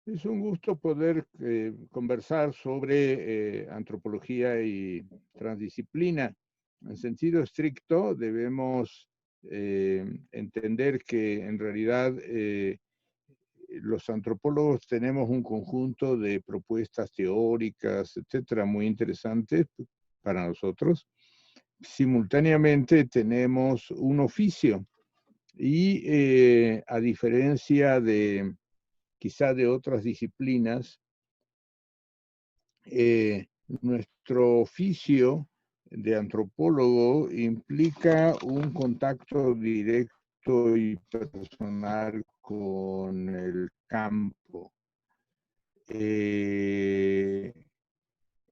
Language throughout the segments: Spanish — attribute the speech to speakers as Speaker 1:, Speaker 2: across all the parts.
Speaker 1: Es un gusto poder conversar sobre antropología y transdisciplina. En sentido estricto, debemos entender que en realidad los antropólogos tenemos un conjunto de propuestas teóricas, etcétera, muy interesantes para nosotros. Simultáneamente tenemos un oficio y a diferencia de quizá de otras disciplinas, nuestro oficio de antropólogo implica un contacto directo y personal con el campo. Eh,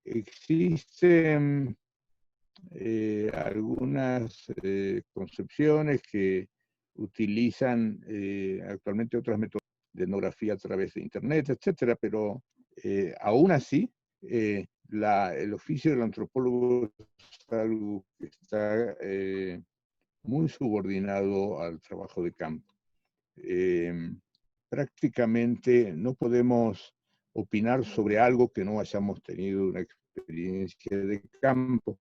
Speaker 1: Existen algunas concepciones que utilizan actualmente otras métodos de etnografía a través de Internet, etcétera, pero aún así, el oficio del antropólogo es algo que está muy subordinado al trabajo de campo. Eh, Prácticamente no podemos opinar sobre algo que no hayamos tenido una experiencia de campo.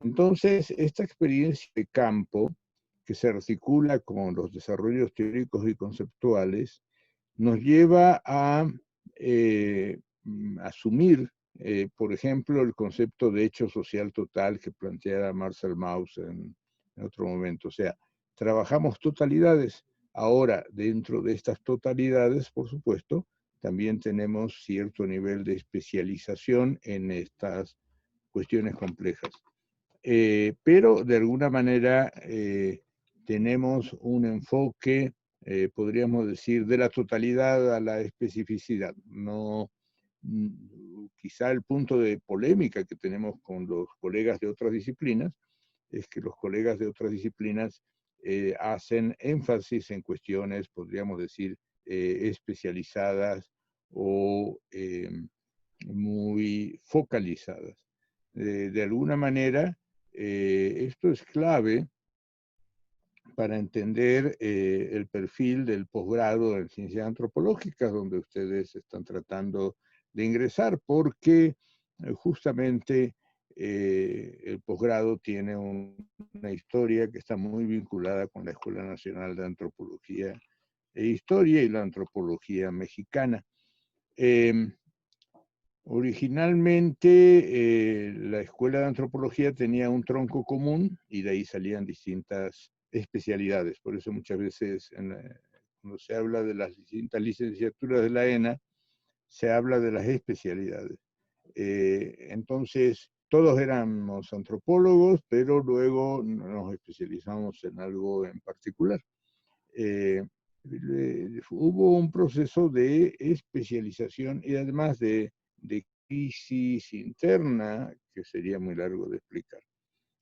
Speaker 1: Entonces, esta experiencia de campo, que se articula con los desarrollos teóricos y conceptuales, nos lleva a asumir, por ejemplo, el concepto de hecho social total que planteara Marcel Mauss en otro momento. O sea, trabajamos totalidades. Ahora, dentro de estas totalidades, por supuesto, también tenemos cierto nivel de especialización en estas cuestiones complejas. Pero de alguna manera tenemos un enfoque, podríamos decir, de la totalidad a la especificidad. No, quizá el punto de polémica que tenemos con los colegas de otras disciplinas es que los colegas de otras disciplinas hacen énfasis en cuestiones, podríamos decir, especializadas o muy focalizadas. De alguna manera, esto es clave para entender el perfil del posgrado en ciencias antropológicas, donde ustedes están tratando de ingresar, porque justamente el posgrado tiene una historia que está muy vinculada con la Escuela Nacional de Antropología e Historia y la antropología mexicana. Eh, Originalmente, la Escuela de Antropología tenía un tronco común y de ahí salían distintas especialidades. Por eso muchas veces cuando se habla de las distintas licenciaturas de la ENA, se habla de las especialidades. Entonces, todos éramos antropólogos, pero luego nos especializamos en algo en particular. Hubo un proceso de especialización y además de crisis interna que sería muy largo de explicar.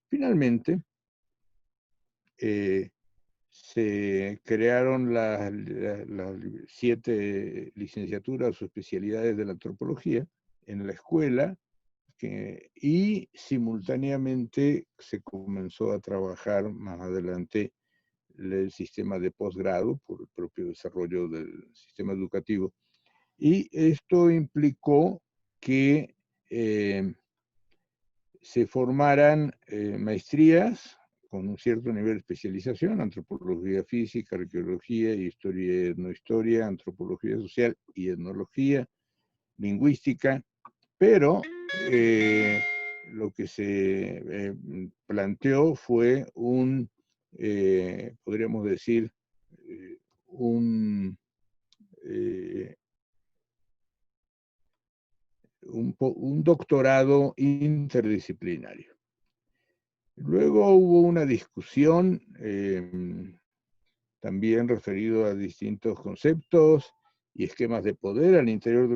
Speaker 1: Finalmente, eh, se crearon las 7 licenciaturas o especialidades de la antropología en la escuela y simultáneamente se comenzó a trabajar más adelante el sistema de posgrado por el propio desarrollo del sistema educativo. Y esto implicó que se formaran maestrías con un cierto nivel de especialización, antropología física, arqueología, historia y etnohistoria, antropología social y etnología, lingüística, pero lo que se planteó fue podríamos decir, un, eh, un doctorado interdisciplinario. Luego hubo una discusión también referido a distintos conceptos y esquemas de poder al interior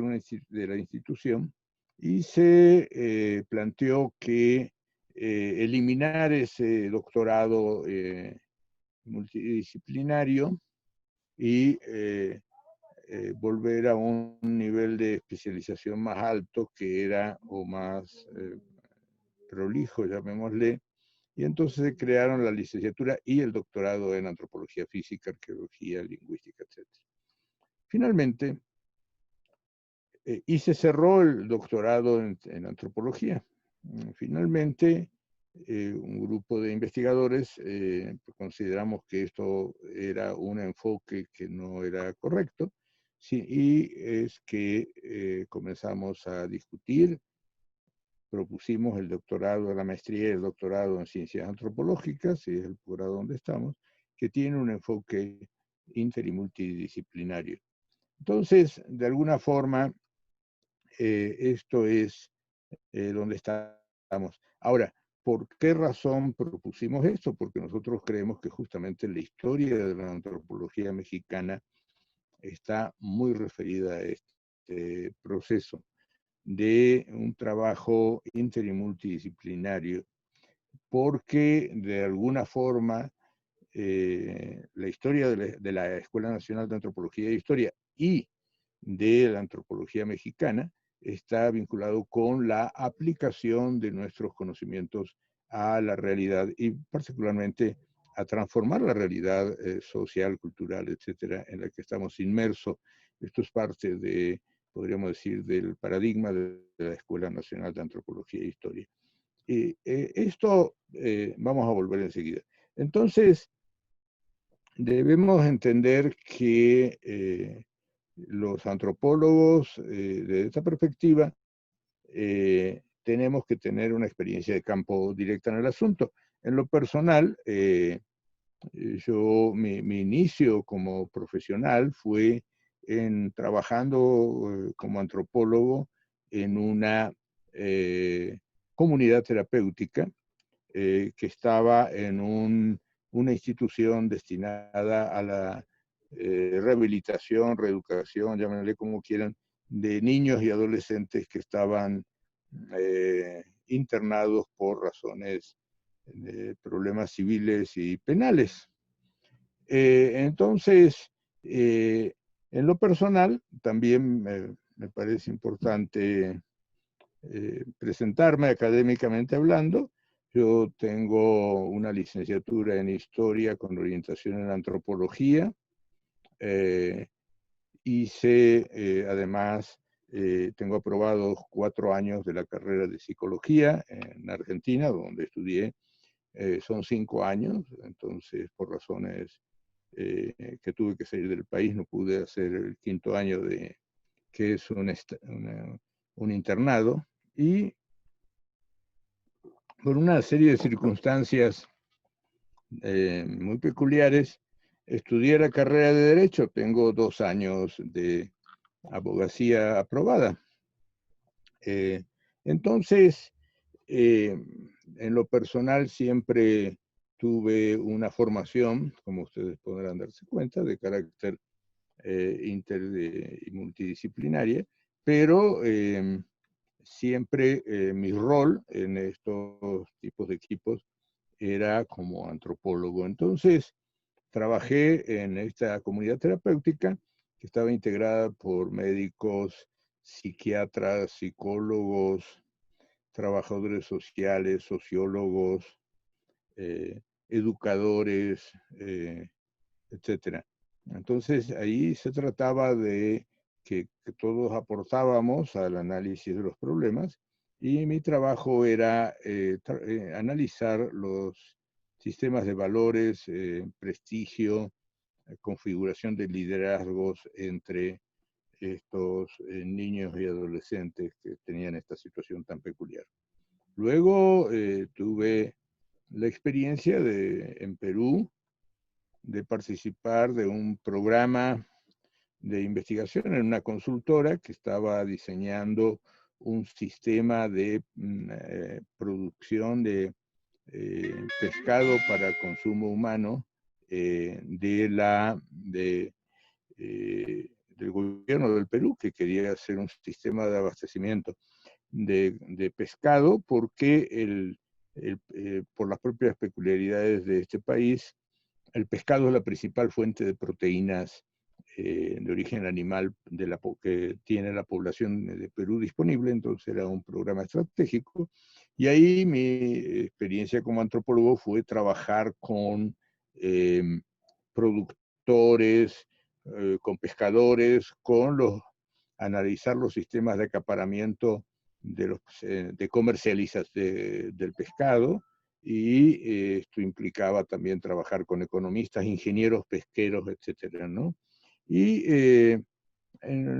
Speaker 1: de la institución y se planteó que eliminar ese doctorado multidisciplinario y volver a un nivel de especialización más alto que era o más prolijo, llamémosle, y entonces se crearon la licenciatura y el doctorado en antropología física, arqueología, lingüística, etc. Finalmente, y se cerró el doctorado en antropología. Finalmente, un grupo de investigadores consideramos que esto era un enfoque que no era correcto, sí, y es que comenzamos a discutir, propusimos el doctorado, la maestría y el doctorado en ciencias antropológicas, y es el posgrado donde estamos, que tiene un enfoque inter y multidisciplinario. Entonces, de alguna forma, esto es donde estamos. Ahora, ¿por qué razón propusimos esto? Porque nosotros creemos que justamente la historia de la antropología mexicana está muy referida a este proceso de un trabajo inter y multidisciplinario, porque de alguna forma la historia de la Escuela Nacional de Antropología e Historia y de la antropología mexicana está vinculado con la aplicación de nuestros conocimientos a la realidad y particularmente a transformar la realidad social, cultural, etcétera, en la que estamos inmersos. Esto es parte de, podríamos decir, del paradigma de la Escuela Nacional de Antropología e Historia. Y esto vamos a volver enseguida. Entonces, debemos entender que los antropólogos, desde esta perspectiva, tenemos que tener una experiencia de campo directa en el asunto. En lo personal, mi inicio como profesional fue trabajando como antropólogo en una comunidad terapéutica que estaba en una institución destinada a la rehabilitación, reeducación, llámenle como quieran, de niños y adolescentes que estaban internados por razones de problemas civiles y penales. Entonces, en lo personal, también me parece importante presentarme académicamente hablando. Yo tengo una licenciatura en historia con orientación en antropología. Además, tengo aprobados 4 años de la carrera de psicología en Argentina, donde estudié. Son 5 años, entonces por razones que tuve que salir del país, no pude hacer el 5.º año que es un internado. Y por una serie de circunstancias muy peculiares, estudié la carrera de Derecho. Tengo 2 años de abogacía aprobada. Entonces, en lo personal siempre tuve una formación, como ustedes podrán darse cuenta, de carácter inter y multidisciplinaria, pero siempre mi rol en estos tipos de equipos era como antropólogo. Entonces, trabajé en esta comunidad terapéutica que estaba integrada por médicos, psiquiatras, psicólogos, trabajadores sociales, sociólogos, educadores, etcétera. Entonces, ahí se trataba de que todos aportábamos al análisis de los problemas y mi trabajo era analizar los sistemas de valores, prestigio, configuración de liderazgos entre estos niños y adolescentes que tenían esta situación tan peculiar. Luego tuve la experiencia en Perú de participar de un programa de investigación en una consultora que estaba diseñando un sistema de producción de pescado para consumo humano del gobierno del Perú, que quería hacer un sistema de abastecimiento de pescado, porque por las propias peculiaridades de este país, el pescado es la principal fuente de proteínas de origen animal que tiene la población de Perú disponible. Entonces era un programa estratégico. Y ahí mi experiencia como antropólogo fue trabajar con productores, con pescadores, con los analizar los sistemas de acaparamiento de comercialización del pescado, y esto implicaba también trabajar con economistas, ingenieros pesqueros, etcétera, ¿no? Y en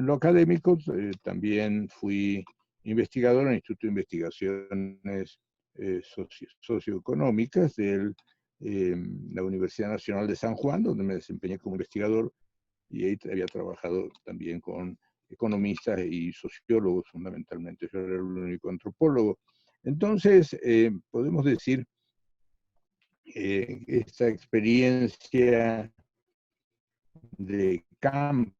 Speaker 1: lo académico también fui investigador en el Instituto de Investigaciones Socioeconómicas de la Universidad Nacional de San Juan, donde me desempeñé como investigador, y ahí había trabajado también con economistas y sociólogos fundamentalmente. Yo era el único antropólogo. Entonces, podemos decir esta experiencia de campo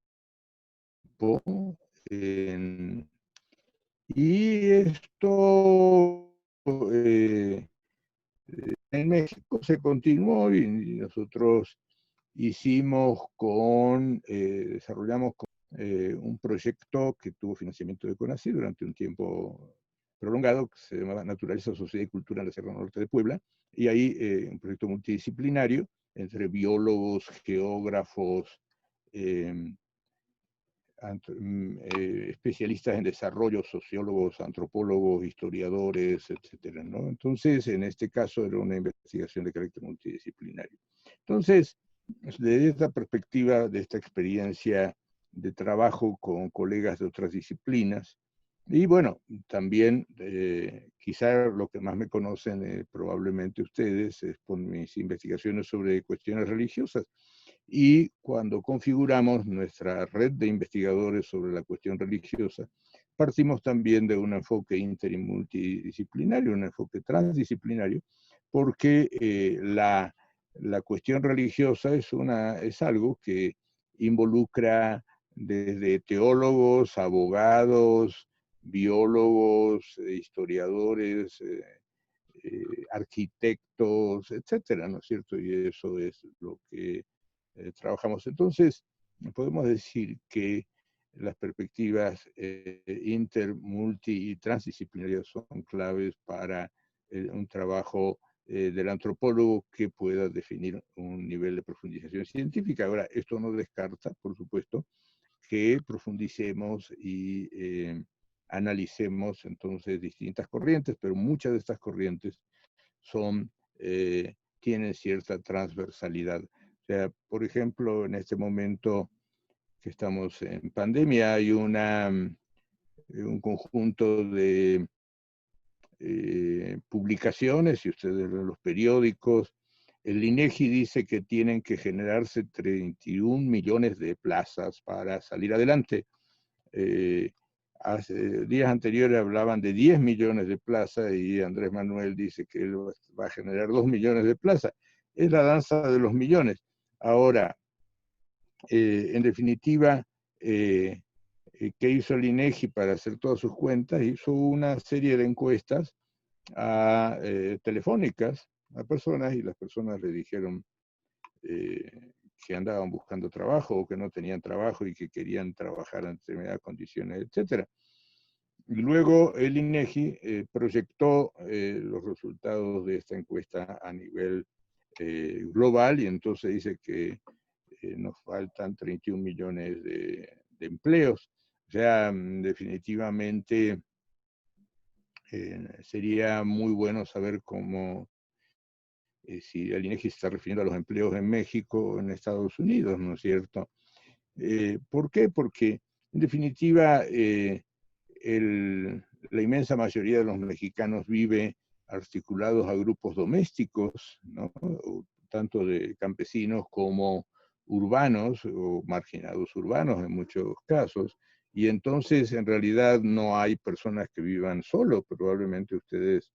Speaker 1: y esto en México se continuó, y nosotros desarrollamos un proyecto que tuvo financiamiento de CONACYT durante un tiempo prolongado, que se llamaba Naturaleza, Sociedad y Cultura en la Sierra Norte de Puebla, y ahí un proyecto multidisciplinario entre biólogos, geógrafos, especialistas en desarrollo, sociólogos, antropólogos, historiadores, etcétera, ¿no? Entonces, en este caso era una investigación de carácter multidisciplinario. Entonces, desde esta perspectiva, de esta experiencia de trabajo con colegas de otras disciplinas, y bueno, también quizá lo que más me conocen probablemente ustedes es por mis investigaciones sobre cuestiones religiosas. Y cuando configuramos nuestra red de investigadores sobre la cuestión religiosa, partimos también de un enfoque inter y multidisciplinario, un enfoque transdisciplinario, porque la cuestión religiosa es algo que involucra desde teólogos, abogados, biólogos, historiadores, arquitectos, etcétera, ¿no es cierto? Y eso es lo que trabajamos. Entonces, podemos decir que las perspectivas inter, multi y transdisciplinarias son claves para un trabajo del antropólogo que pueda definir un nivel de profundización científica. Ahora, esto no descarta, por supuesto, que profundicemos y analicemos entonces distintas corrientes, pero muchas de estas corrientes tienen cierta transversalidad. O sea, por ejemplo, en este momento que estamos en pandemia, hay un conjunto de publicaciones, si ustedes ven los periódicos. El INEGI dice que tienen que generarse 31 millones de plazas para salir adelante. Hace días anteriores hablaban de 10 millones de plazas, y Andrés Manuel dice que él va a generar 2 millones de plazas. Es la danza de los millones. Ahora, en definitiva, ¿qué hizo el INEGI para hacer todas sus cuentas? Hizo una serie de encuestas telefónicas a personas, y las personas le dijeron que andaban buscando trabajo o que no tenían trabajo y que querían trabajar en determinadas condiciones, etc. Y luego el INEGI proyectó los resultados de esta encuesta a nivel global, y entonces dice que nos faltan 31 millones de empleos. O sea, definitivamente sería muy bueno saber cómo, si el INEGI se está refiriendo a los empleos en México o en Estados Unidos, ¿no es cierto? ¿Por qué? Porque, en definitiva, la inmensa mayoría de los mexicanos vive articulados a grupos domésticos, ¿no? Tanto de campesinos como urbanos o marginados urbanos en muchos casos, y entonces en realidad no hay personas que vivan solo. Probablemente ustedes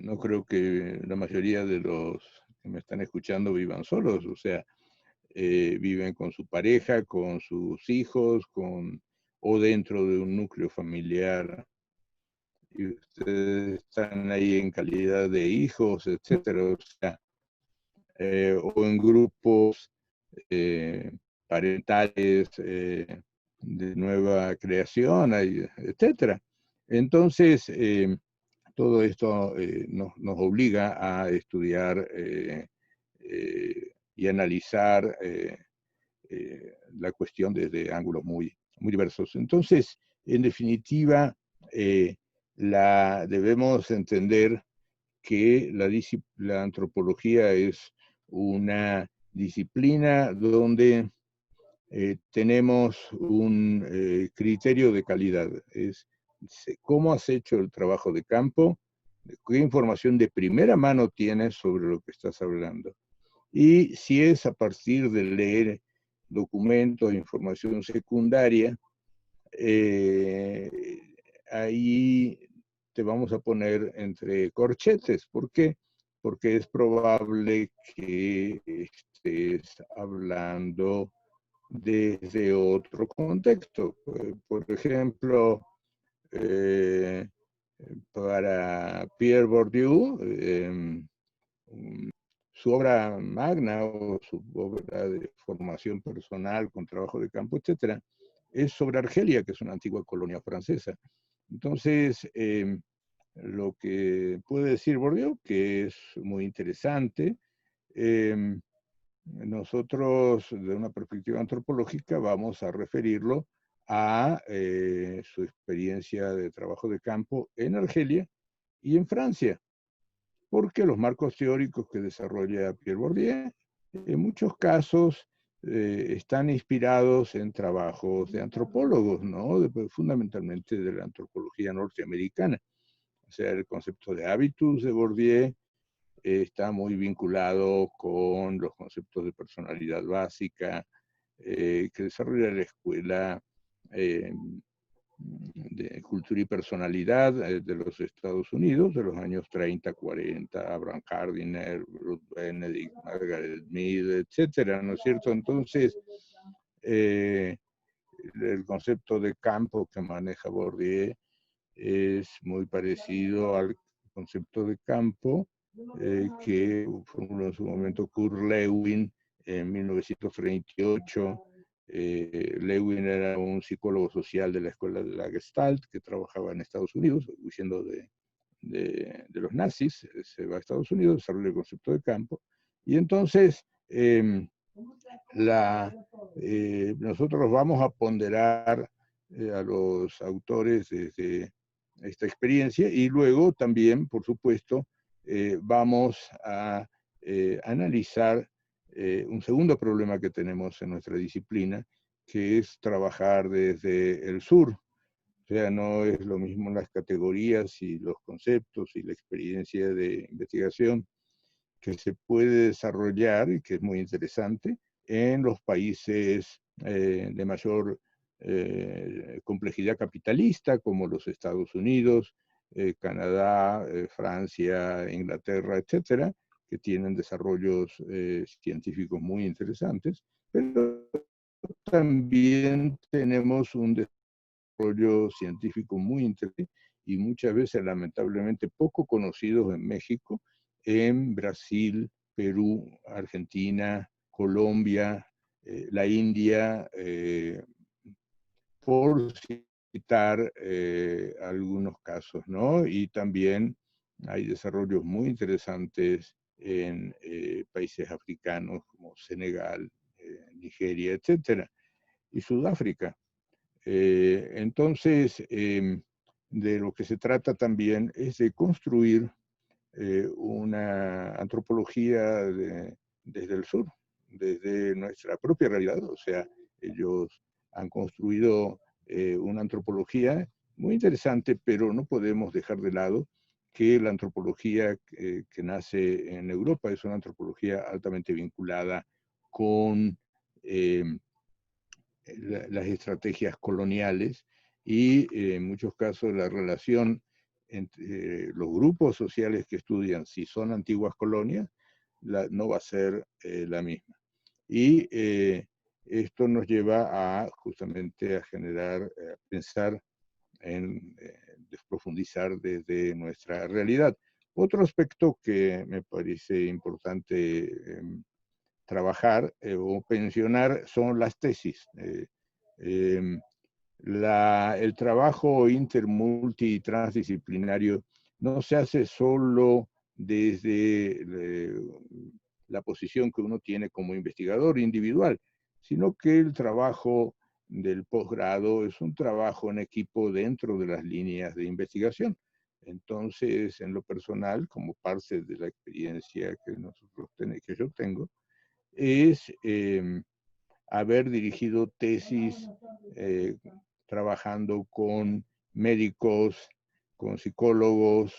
Speaker 1: no creo que la mayoría de los que me están escuchando vivan solos, o sea, viven con su pareja, con sus hijos, o dentro de un núcleo familiar, y ustedes están ahí en calidad de hijos, etcétera, o sea, o en grupos eh, parentales de nueva creación, etcétera. Entonces, todo esto nos obliga a estudiar y analizar la cuestión desde ángulos muy, muy diversos. Entonces, en definitiva, debemos entender que la antropología es una disciplina donde tenemos un criterio de calidad. Es cómo has hecho el trabajo de campo, qué información de primera mano tienes sobre lo que estás hablando. Y si es a partir de leer documentos, información secundaria, ahí te vamos a poner entre corchetes. ¿Por qué? Porque es probable que estés hablando desde otro contexto. Por ejemplo, eh, para Pierre Bourdieu, su obra magna o su obra de formación personal con trabajo de campo, etcétera, es sobre Argelia, que es una antigua colonia francesa. Entonces, lo que puede decir Bourdieu, que es muy interesante, nosotros, de una perspectiva antropológica, vamos a referirlo a su experiencia de trabajo de campo en Argelia y en Francia, porque los marcos teóricos que desarrolla Pierre Bourdieu, en muchos casos, están inspirados en trabajos de antropólogos, ¿no? Fundamentalmente de la antropología norteamericana. O sea, el concepto de hábitus de Bourdieu está muy vinculado con los conceptos de personalidad básica que desarrolla la escuela eh, de cultura y personalidad de los Estados Unidos de los años 30, 40, Abraham Gardiner, Ruth Benedict, Margaret Mead, etcétera, ¿no es cierto? Entonces, el concepto de campo que maneja Bourdieu es muy parecido al concepto de campo que formuló en su momento Kurt Lewin en 1938. Lewin era un psicólogo social de la escuela de la Gestalt que trabajaba en Estados Unidos, huyendo de los nazis, se va a Estados Unidos, desarrolla el concepto de campo, y entonces nosotros vamos a ponderar a los autores desde esta experiencia y luego también, por supuesto, vamos a analizar un segundo problema que tenemos en nuestra disciplina, que es trabajar desde el sur. O sea, no es lo mismo las categorías y los conceptos y la experiencia de investigación que se puede desarrollar y que es muy interesante en los países de mayor complejidad capitalista, como los Estados Unidos, Canadá, Francia, Inglaterra, etcétera, que tienen desarrollos científicos muy interesantes, pero también tenemos un desarrollo científico muy interesante y muchas veces lamentablemente poco conocidos en México, en Brasil, Perú, Argentina, Colombia, la India, por citar algunos casos, ¿no? Y también hay desarrollos muy interesantes en países africanos como Senegal, Nigeria, etcétera, y Sudáfrica. Entonces, de lo que se trata también es de construir una antropología desde el sur, desde nuestra propia realidad. O sea, ellos han construido una antropología muy interesante, pero no podemos dejar de lado que la antropología que nace en Europa es una antropología altamente vinculada con las estrategias coloniales y en muchos casos la relación entre los grupos sociales que estudian, si son antiguas colonias, no va a ser la misma. Y esto nos lleva a justamente a generar, a pensar en profundizar desde nuestra realidad. Otro aspecto que me parece importante trabajar o pensionar son las tesis. Eh, el trabajo intermultitransdisciplinario no se hace solo desde la posición que uno tiene como investigador individual, sino que el trabajo del posgrado es un trabajo en equipo dentro de las líneas de investigación. Entonces, en lo personal, como parte de la experiencia que yo tengo, es haber dirigido tesis eh, trabajando con médicos, con psicólogos,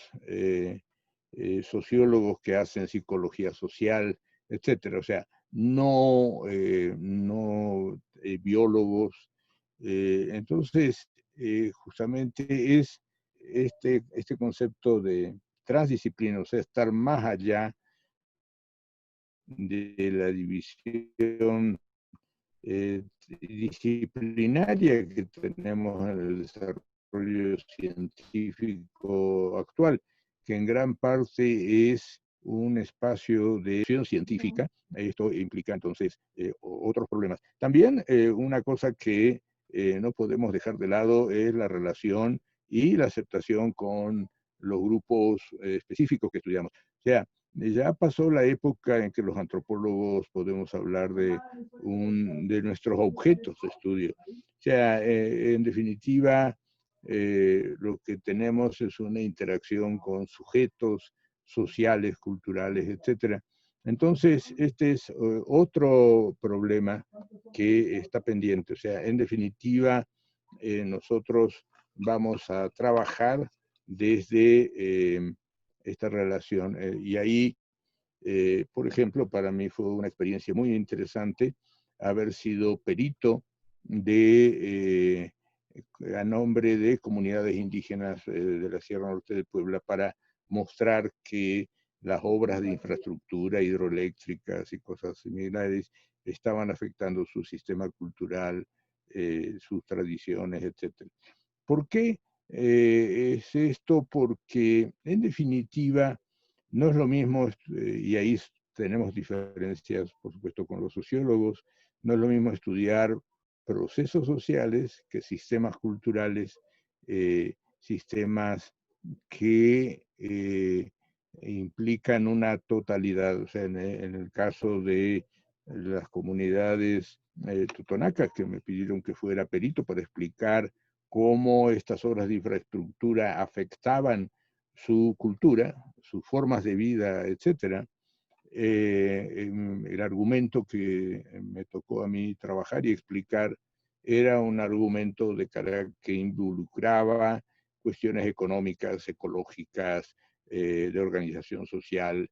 Speaker 1: sociólogos que hacen psicología social, etcétera. O sea, no biólogos. Entonces, justamente es este concepto de transdisciplina, o sea, estar más allá de la división disciplinaria que tenemos en el desarrollo científico actual, que en gran parte es un espacio de acción científica. Esto implica entonces otros problemas. También una cosa que no podemos dejar de lado es la relación y la aceptación con los grupos específicos que estudiamos. O sea, ya pasó la época en que los antropólogos podemos hablar de nuestros objetos de estudio. O sea, en definitiva, lo que tenemos es una interacción con sujetos sociales, culturales, etcétera. Entonces, este es otro problema que está pendiente. O sea, en definitiva, nosotros vamos a trabajar desde esta relación. Y ahí, por ejemplo, para mí fue una experiencia muy interesante haber sido perito a nombre de comunidades indígenas de la Sierra Norte de Puebla para mostrar que las obras de infraestructura hidroeléctricas y cosas similares estaban afectando su sistema cultural, sus tradiciones, etc. ¿Por qué es esto? Porque en definitiva no es lo mismo, y ahí tenemos diferencias, por supuesto, con los sociólogos, no es lo mismo estudiar procesos sociales que sistemas culturales, sistemas que implican una totalidad. O sea, en el caso de las comunidades totonacas, que me pidieron que fuera perito para explicar cómo estas obras de infraestructura afectaban su cultura, sus formas de vida, etcétera. El argumento que me tocó a mí trabajar y explicar era un argumento de carácter que involucraba cuestiones económicas, ecológicas, de organización social,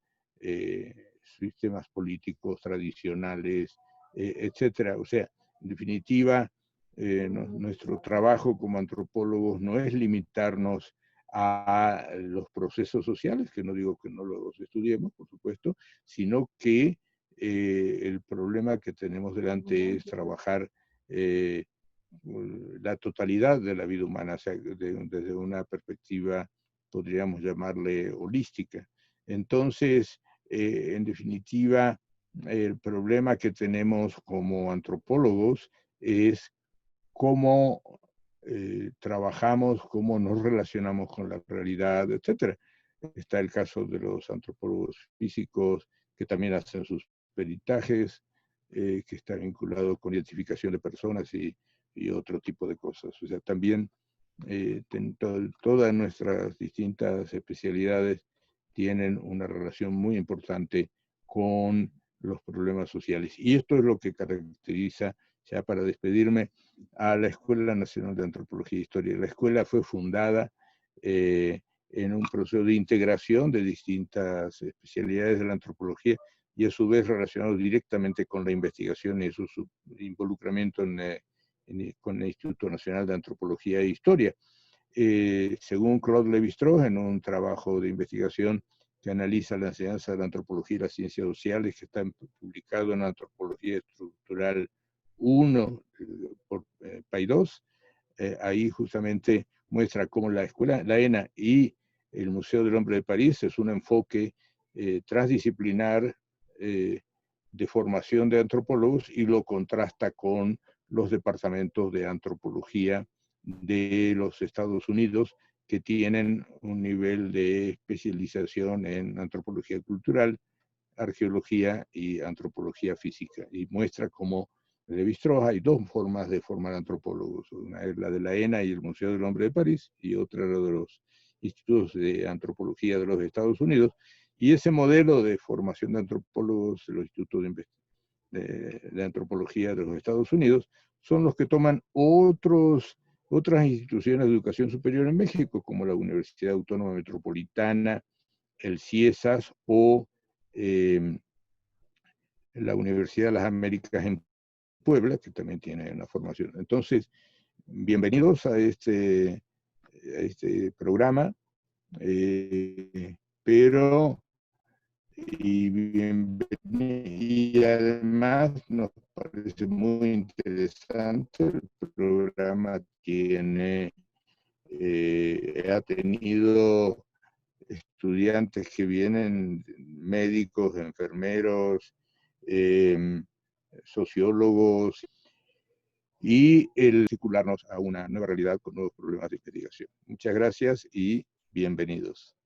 Speaker 1: sistemas políticos tradicionales, etcétera. O sea, en definitiva, nuestro trabajo como antropólogos no es limitarnos a los procesos sociales, que no digo que no los estudiemos, por supuesto, sino que el problema que tenemos delante es trabajar la totalidad de la vida humana, o sea, desde una perspectiva, podríamos llamarle holística. Entonces, en definitiva, el problema que tenemos como antropólogos es cómo trabajamos, cómo nos relacionamos con la realidad, etcétera. Está el caso de los antropólogos físicos que también hacen sus peritajes, que está vinculado con identificación de personas y otro tipo de cosas. O sea, también todas nuestras distintas especialidades tienen una relación muy importante con los problemas sociales. Y esto es lo que caracteriza, ya para despedirme, a la Escuela Nacional de Antropología e Historia. La escuela fue fundada en un proceso de integración de distintas especialidades de la antropología y a su vez relacionado directamente con la investigación y su involucramiento con el Instituto Nacional de Antropología e Historia. Según Claude Lévi-Strauss, en un trabajo de investigación que analiza la enseñanza de la antropología y las ciencias sociales, que está publicado en Antropología Estructural 1 por Paidós, ahí justamente muestra cómo la escuela, la ENA y el Museo del Hombre de París es un enfoque transdisciplinar de formación de antropólogos y lo contrasta con los departamentos de antropología de los Estados Unidos, que tienen un nivel de especialización en antropología cultural, arqueología y antropología física, y muestra cómo Lévi-Strauss hay dos formas de formar antropólogos. Una es la de la ENA y el Museo del Hombre de París, y otra la de los institutos de antropología de los Estados Unidos. Y ese modelo de formación de antropólogos, los institutos de antropología de los Estados Unidos, son los que toman otras instituciones de educación superior en México, como la Universidad Autónoma Metropolitana, el CIESAS o la Universidad de las Américas en Puebla, que también tiene una formación. Entonces, bienvenidos a este programa, pero y además nos parece muy interesante el programa ha tenido estudiantes que vienen, médicos, enfermeros, sociólogos, y el circularnos a una nueva realidad con nuevos problemas de investigación. Muchas gracias y bienvenidos.